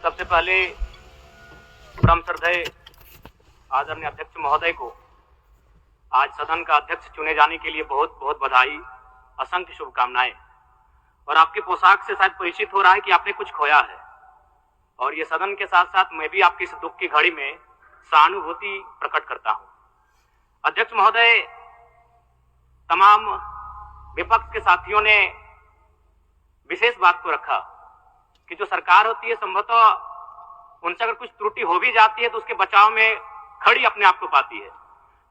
सबसे पहले परम श्रद्धेय आदरणीय अध्यक्ष महोदय को आज सदन का अध्यक्ष चुने जाने के लिए बहुत बहुत बधाई, असंख्य शुभकामनाएं। और आपकी पोशाक से शायद परिचित हो रहा है कि आपने कुछ खोया है, और ये सदन के साथ साथ मैं भी आपकी इस दुख की घड़ी में सहानुभूति प्रकट करता हूं। अध्यक्ष महोदय, तमाम विपक्ष के साथियों ने विशेष बात को रखा कि जो सरकार होती है संभवतः उनसे अगर कुछ त्रुटि हो भी जाती है तो उसके बचाव में खड़ी अपने आप को पाती है।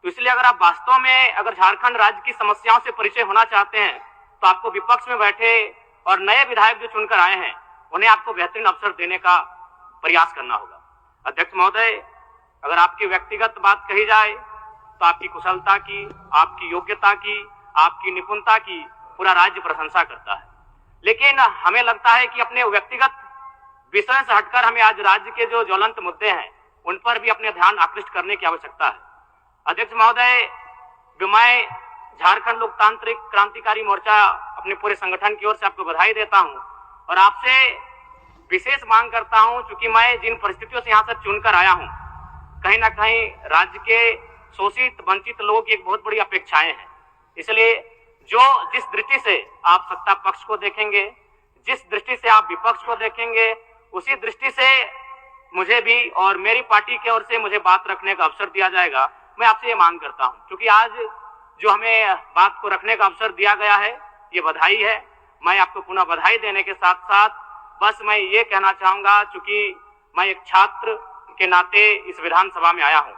तो इसलिए अगर आप वास्तव में अगर झारखंड राज्य की समस्याओं से परिचय होना चाहते हैं तो आपको विपक्ष में बैठे और नए विधायक जो चुनकर आए हैं उन्हें आपको बेहतरीन अवसर देने का प्रयास करना होगा। अध्यक्ष महोदय, अगर आपकी व्यक्तिगत बात कही जाए तो आपकी कुशलता की, आपकी योग्यता की, आपकी निपुणता की पूरा राज्य प्रशंसा करता है, लेकिन हमें लगता है कि अपने व्यक्तिगत विषय से हटकर हमें आज राज्य के जो ज्वलंत मुद्दे हैं उन पर भी अपने ध्यान आकृष्ट करने की आवश्यकता है। अध्यक्ष महोदय, मैं झारखंड लोकतांत्रिक क्रांतिकारी मोर्चा अपने पूरे संगठन की ओर से आपको बधाई देता हूं और आपसे विशेष मांग करता हूं, क्योंकि मैं जिन परिस्थितियों से यहां से चुनकर आया हूं, कहीं ना कहीं राज्य के शोषित वंचित लोगों की एक बहुत बड़ी अपेक्षाएं हैं। इसलिए जिस दृष्टि से आप सत्ता पक्ष को देखेंगे, जिस दृष्टि से आप विपक्ष को देखेंगे, उसी दृष्टि से मुझे भी और मेरी पार्टी की ओर से मुझे बात रखने का अवसर दिया जाएगा। मैं आपसे ये मांग करता हूं, क्योंकि आज जो हमें बात को रखने का अवसर दिया गया है ये बधाई है। मैं आपको पुनः बधाई देने के साथ साथ बस मैं ये कहना चाहूंगा, चूंकि मैं एक छात्र के नाते इस विधानसभा में आया हूं,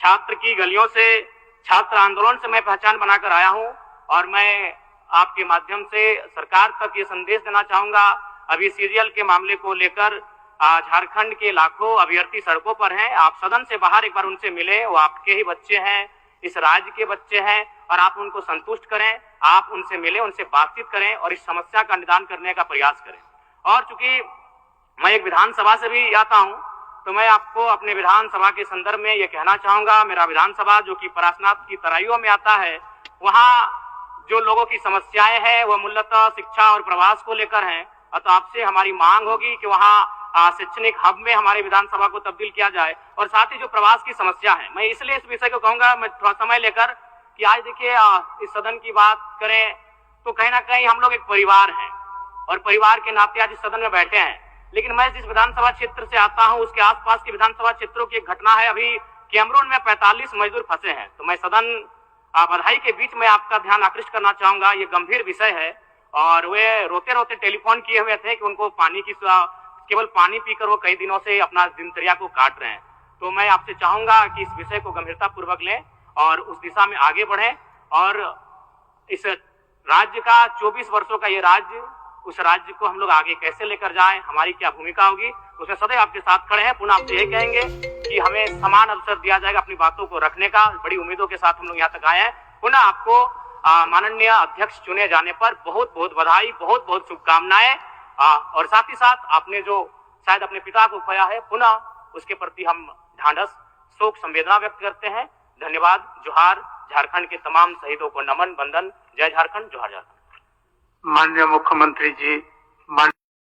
छात्र की गलियों से, छात्र आंदोलन से मैं पहचान बनाकर आया हूं, और मैं आपके माध्यम से सरकार तक ये संदेश देना चाहूंगा। अभी सीरियल के मामले को लेकर झारखंड के लाखों अभ्यर्थी सड़कों पर हैं। आप सदन से बाहर एक बार उनसे मिले, वो आपके ही बच्चे हैं, इस राज्य के बच्चे हैं, और आप उनको संतुष्ट करें, आप उनसे मिले, उनसे बातचीत करें और इस समस्या का निदान करने का प्रयास करें। और चूंकि मैं एक विधानसभा से भी आता हूं तो मैं आपको अपने विधानसभा के संदर्भ में ये कहना चाहूंगा, मेरा विधानसभा जो कि परासनाथ की तराइयों में आता है, वहां जो लोगों की समस्याएं हैं वह मूलतः शिक्षा और प्रवास को लेकर हैं। तो आपसे हमारी मांग होगी कि वहां शैक्षणिक हब में हमारे विधानसभा को तब्दील किया जाए, और साथ ही जो प्रवास की समस्या है, मैं इसलिए इस विषय को कहूंगा, मैं थोड़ा समय लेकर, कि आज देखिए इस सदन की बात करें तो कहीं ना कहीं हम लोग एक परिवार हैं और परिवार के नाते आज इस सदन में बैठे हैं। लेकिन मैं जिस विधानसभा क्षेत्र से आता हूं उसके आसपास के विधानसभा क्षेत्रों की एक घटना है, अभी कैमरून में 45 मजदूर फंसे हैं। तो मैं सदन बधाई के बीच में आपका ध्यान आकृष्ट करना चाहूंगा, ये गंभीर विषय है, और वे रोते रोते टेलीफोन किए हुए थे कि उनको पानी की, केवल पानी पीकर वो कई दिनों से अपना दिनचर्या को काट रहे हैं। तो मैं आपसे चाहूंगा कि इस विषय को गंभीरता पूर्वक लें और उस दिशा में आगे बढ़ें, और इस राज्य का 24 वर्षों का ये राज्य, उस राज्य को हम लोग आगे कैसे लेकर जाएं, हमारी क्या भूमिका होगी, उसमें सदैव आपके साथ खड़े हैं। पुनः आपसे ये कहेंगे कि हमें समान अवसर दिया जाएगा अपनी बातों को रखने का। बड़ी उम्मीदों के साथ हम लोग यहाँ तक आए हैं। पुनः आपको माननीय अध्यक्ष चुने जाने पर बहुत बहुत बधाई, बहुत बहुत शुभकामनाएं, और साथ ही साथ आपने जो शायद अपने पिता को खोया है, पुनः उसके प्रति हम ढांढस, शोक, संवेदना व्यक्त करते हैं। धन्यवाद। जोहार। झारखंड के तमाम शहीदों को नमन, वंदन। जय झारखंड, जोहार झारखंड। माननीय मुख्यमंत्री जी,